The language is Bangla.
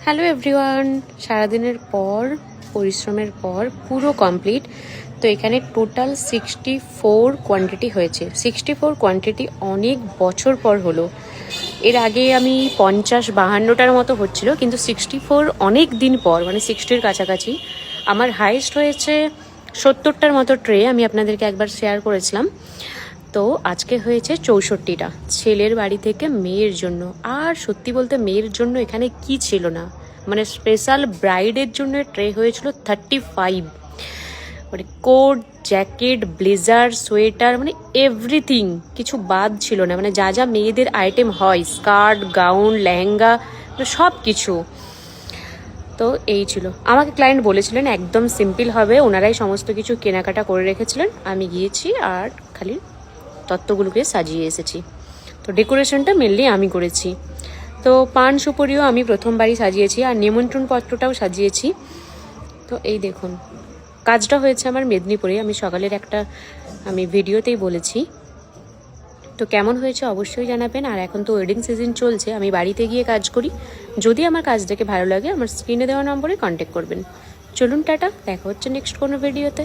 হ্যালো এভরিওয়ান, সারাদিনের পর পরিশ্রমের পর পুরো কমপ্লিট। তো এখানে টোটাল 64 কোয়ান্টিটি হয়েছে। 64 কোয়ান্টিটি অনেক বছর পর হলো। এর আগে আমি 50-52টার মতো হচ্ছিল, কিন্তু 64 অনেক দিন পর, মানে 60-র কাছাকাছি। আমার হাইয়েস্ট হয়েছে 70টার মতো ট্রে, আমি আপনাদেরকে একবার শেয়ার করেছিলাম। তো আজকে হয়েছে 64টা, ছেলের বাড়ি থেকে মেয়ের জন্য। আর সত্যি বলতে মেয়ের জন্য এখানে কি ছিল না, মানে স্পেশাল ব্রাইডের জন্য ট্রে হয়েছিল 35। মানে কোট, জ্যাকেট, ব্লেজার, সোয়েটার, মানে এভরিথিং, কিছু বাদ ছিল না। মানে যা যা মেয়েদের আইটেম হয়, স্কার্ট, গাউন, লেহেঙ্গা, সব কিছু। তো এই ছিল। আমাকে ক্লায়েন্ট বলেছিলেন একদম সিম্পল হবে, ওনারাই সমস্ত কিছু কেনাকাটা করে রেখেছিলেন। আমি গিয়েছি আর খালি তত্ত্বগুলোকে সাজিয়ে এসেছি। তো ডেকোরেশনটা মেনলি আমি করেছি। তো পান সুপারিও আমি প্রথমবারই সাজিয়েছি, আর নিমন্ত্রণ পত্রটাও সাজিয়েছি। তো এই দেখুন, কাজটা হয়েছে আমার মেদিনীপুরে। আমি সকালের একটা ভিডিওতেই বলেছি। তো কেমন হয়েছে অবশ্যই জানাবেন। আর এখন তো ওয়েডিং সিজন চলছে, আমি বাড়িতে গিয়ে কাজ করি। যদি আমার কাজ দেখে ভালো লাগে, আমার স্ক্রিনে দেওয়া নম্বরে কন্ট্যাক্ট করবেন। চলুন টাটা, দেখা হচ্ছে নেক্সট কোনো ভিডিওতে।